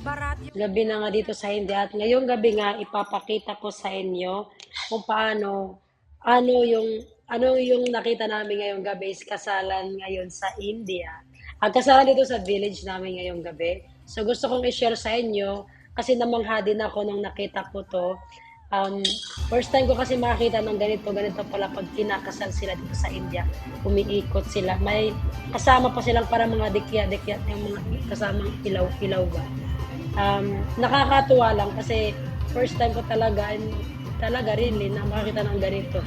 Gabi na nga dito sa India at ngayong gabi nga ipapakita ko sa inyo kung paano ano yung nakita namin ngayong gabi is kasalan ngayon sa India. Ang kasalan dito sa village namin ngayong gabi. So gusto kong i-share sa inyo kasi namangha din ako nung nakita ko to. Um, First time ko kasi makakita ng ganito pala pag kinakasal sila dito sa India. Umiikot sila. May kasama pa silang para mga dikya-dikya yung mga kasamang ilaw-ilaw ba. Nakakatuwa lang kasi first time ko talaga really na makakita ng ganito.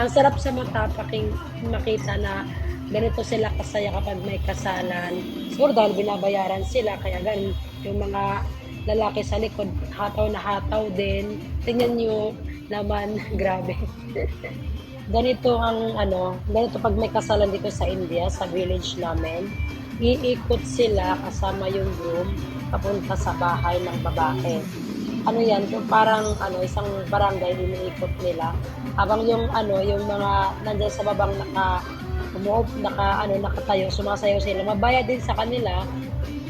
Ang sarap sa mata makita na ganito sila kasaya kapag may kasalan. Siguro dahil binabayaran sila kaya ganun yung mga lalaki sa likod hataw na hataw din. Tingnan nyo naman, grabe. Ganito pag may kasalan dito sa India, sa village namin, iikot sila kasama yung groom papunta sa bahay ng babae. Ano yan, yung parang isang barangay iniikot nila. Habang yung mga nandiyan sa babang nakatayo, sumasayaw sila. Mabayad din sa kanila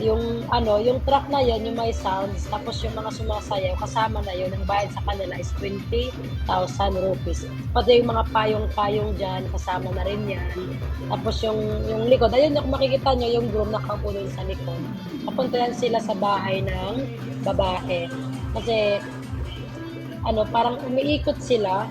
yung truck na yun, yung may sounds, tapos yung mga sumasayaw, kasama na yun, ang bayad sa kanila is 20,000 rupees. Pati yung mga payong-payong dyan, kasama na rin yan. Tapos yung likod, ayun, kung makikita nyo, yung groom nakaupo dun sa likod. Papunta yan sila sa bahay ng babae. Kasi, parang umiikot sila.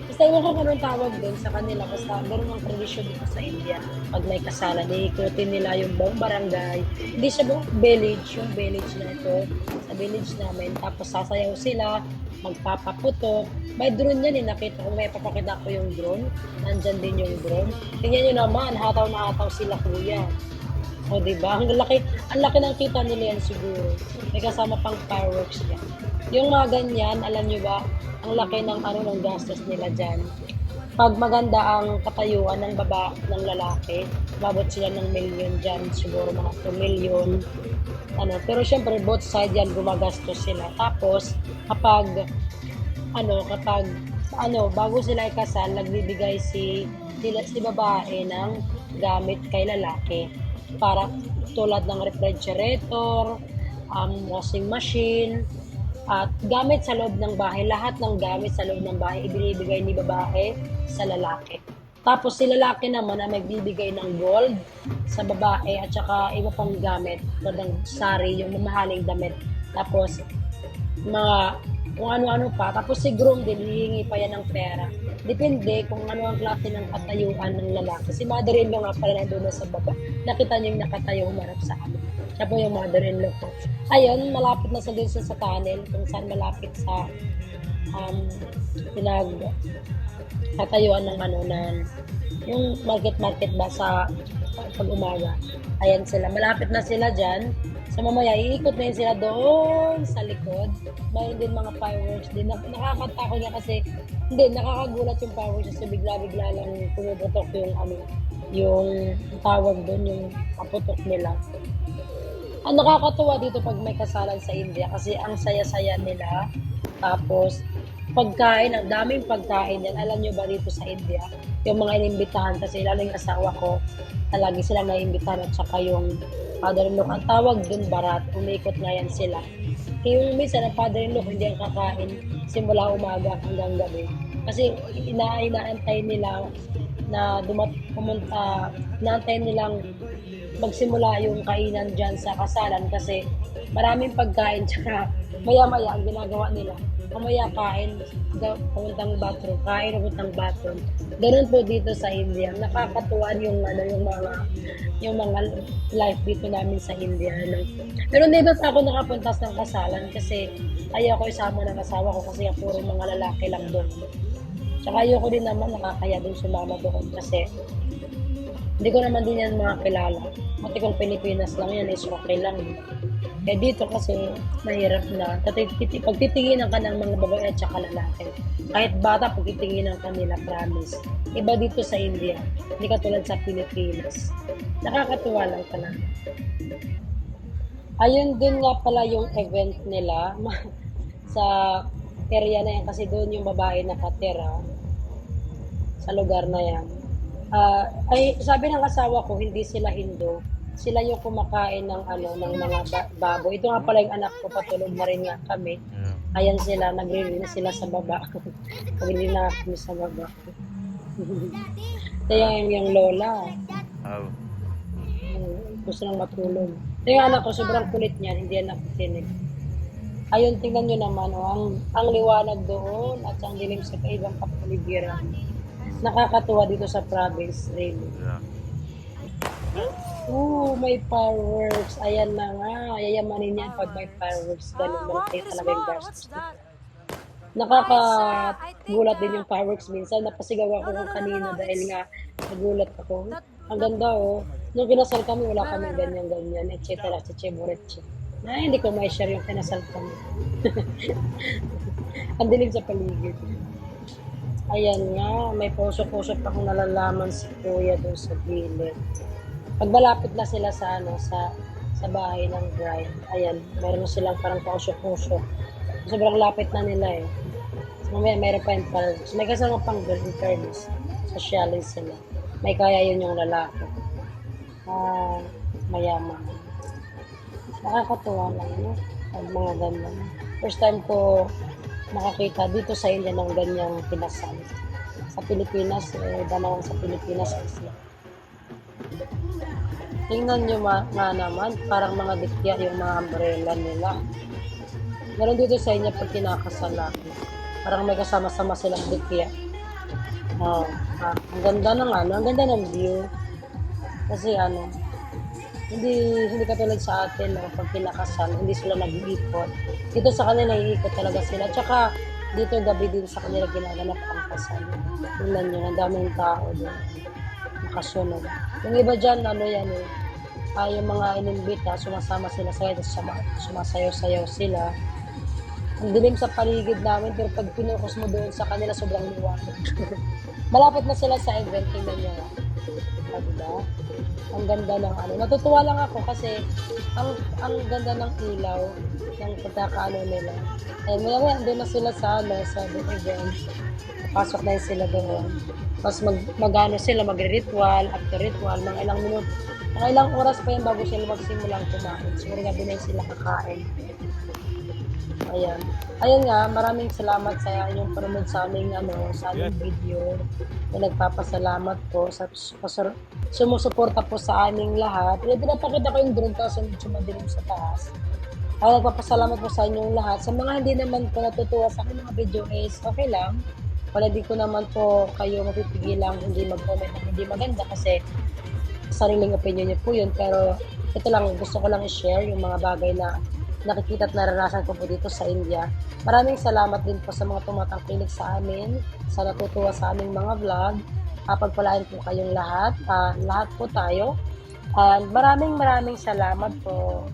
Basta ewan ko kung anong tawag doon sa kanila. Basta ganun ang tradisyon dito sa India. Pag may kasalan, iikutin nila yung buong barangay. Hindi siya buong village, yung village na ito. Sa village namin. Tapos sasayaw sila, magpapaputok. May drone yan nakita ko. May papakita ko yung drone. Nandyan din yung drone. Tingnan nyo naman, hataw na hataw sila kuya. O diba? Ang laki ng kita nila yan siguro. May kasama pang fireworks yan. Yung mga ganyan, alam nyo ba, ang laki ng gastos nila dyan. Pag maganda ang katayuan ng lalaki, babot sila ng million dyan, siguro mga 2 million. Pero syempre, both side yan, gumagastos sila. Tapos, kapag bago sila ikasal, nagbibigay si babae ng gamit kay lalaki. Para tulad ng refrigerator, washing machine, at gamit sa loob ng bahay, lahat ng gamit sa loob ng bahay ibinibigay ni babae sa lalaki. Tapos si lalaki naman ang magbibigay ng gold sa babae at saka iba pang gamit, tulad ng sari, yung mamahaling damit. Tapos mga kung ano-ano pa. Tapos si groom din, hihingi pa yan ng pera. Depende kung ano ang klase ng katayuan ng lalaki. Si mother-in-law nga pala nandun na sa baba. Nakita niyo yung nakatayo humarap sa amin. Siya po yung mother-in-law ko. Ayun, malapit na sa dun sa tunnel, kung saan malapit sa katayuan ng yung market ba sa pag-umaga. Ayan sila, malapit na sila dyan. So mamaya, iikot na yun sila doon sa likod. Mayroon din mga fireworks din. Nakakatakot nga kasi, nakakagulat yung fireworks kasi bigla-bigla lang pumuputok yung tawag doon, yung kaputok nila. Ang nakakatuwa dito pag may kasalan sa India kasi ang saya-saya nila. Tapos, pagkain, ang daming pagkain yan. Alam nyo ba dito sa India, yung mga inimbitahan kasi lalo yung asawa ko, lagi silang naimbitahan at saka yung father-in-law. Ang tawag dun barat, umikot nga yan sila. Yung minsan ang father-in-law hindi ang kakain simula umaga hanggang gabi. Kasi inaantay nila na inaantay nilang magsimula yung kainan dyan sa kasalan kasi maraming pagkain tsaka maya-maya ang ginagawa nila. Mamaya kain, puntang bathroom, Ganun po dito sa India. Nakakatuwa yung mga life dito namin sa India. Pero hindi ba ako nakapuntas ng kasalan kasi ayaw ko isama ng asawa ko kasi puro mga lalaki lang doon. Tsaka ayoko din naman nakakaya din sumama doon kasi hindi ko naman din yan mga kilala. Pati kung Pilipinas lang yan is okay lang. Kaya dito kasi mahirap na. Pagtitinginan ka ng mga babae at saka lalaki. Kahit bata, pagtitinginan ka nila, promise. Iba dito sa India. Hindi katulad sa Pilipinas. Nakakatuwa lang talaga. Ayun din nga pala yung event nila sa area na yan kasi doon yung babae nakatira sa lugar na yan. Ay sabi ng asawa ko hindi sila Hindu sila yung kumakain ng ng mga baboy. Ito nga pala yung anak ko, patulog na rin nga kami. Yeah. Ayan sila, nagre na sila sa baba. Nagre na kami sa baba. Kaya yung lola, Oh. gusto nang matulog. Ito yung anak ko, sobrang kulit niya, hindi yan nakikinig. Ayun, tingnan nyo naman, ang liwanag doon at ang dilim sa kaibang kapaligiran. Nakakatuwa dito sa province, really. Yeah. May fireworks. Ayan na nga. Yayamanin yan pag may fireworks. Ganun malaki talaga yung gastos. Nakakagulat din yung fireworks minsan. Napasigaw ako kung kanina dahil nga nagulat ako. Ang ganda Nung kinasal kami, wala kami ganyan-ganyan, etc. Hindi ko may share yung kinasal kami. Ang dilim sa paligid. Ayan nga, may pusok-pusok akong nalalaman si Kuya doon sa gilid. Pag malapit na sila sa sa bahay ng bride, ayan, meron na silang parang pausok-usok. Sobrang lapit na nila eh. So, mamaya mayroon pa yung fireworks. May kasama pang girl in fairness. Socialin sila. May kaya yun yung lalaki. Mayaman. Nakakatuwa lang, no? Ang mga ganyan. First time ko makakita dito sa India ng ganyang kinasal. Sa Pilipinas, iba naman sa Pilipinas kasi. Tingnan nyo nga naman, parang mga dikya yung mga umbrella nila. Meron dito sa inyo pag kinakasal ako. Parang may kasama-sama silang dikya. Ang ganda ng ang ganda ng view. Kasi hindi katulad sa atin pag kinakasal, hindi sila nag-iikot. Dito sa kanila, naiikot talaga sila. Tsaka dito gabi din sa kanila ginaganap ang kasal. Tingnan nyo, ang daming tao doon. Nakasunod. Yung iba dyan, yung mga inimbita, sumasama sila sa sumasayaw-sayaw sila. Ang dilim sa paligid namin, pero pag pinukus mo doon sa kanila, sobrang liwanag. Malapit na sila sa event, tingnan nyo. Diba? Ang ganda ng Natutuwa lang ako kasi ang ganda ng ilaw ng pagkakaano nila. Eh, maya doon na sila sa event. Pasok na sila doon. Tapos magre-ritual, after ritual, mga ilang minuto. Mga ilang oras pa yan bago sila magsimulang kumain. Siguro gabi na sila kakain. Ayan. Ayun nga, maraming salamat sa inyong panonood sa aming video. Nagpapasalamat po sa sumusuporta po sa aming lahat. Pinapakita ko yung drone kasi medyo madilim sa taas. Nagpapasalamat po sa inyong lahat. Sa mga hindi naman po natutuwa sa aking mga video is okay lang. Wala di ko naman po kayo mapipigilang hindi mag-comment ng hindi maganda kasi sariling opinion niyo po yun. Pero ito lang, gusto ko lang i-share yung mga bagay na nakikita at naranasan ko po dito sa India. Maraming salamat din po sa mga tumatangkilik sa amin, sa natutuwa sa aming mga vlog. Pagpalain po kayong lahat. Lahat po tayo. Maraming salamat po.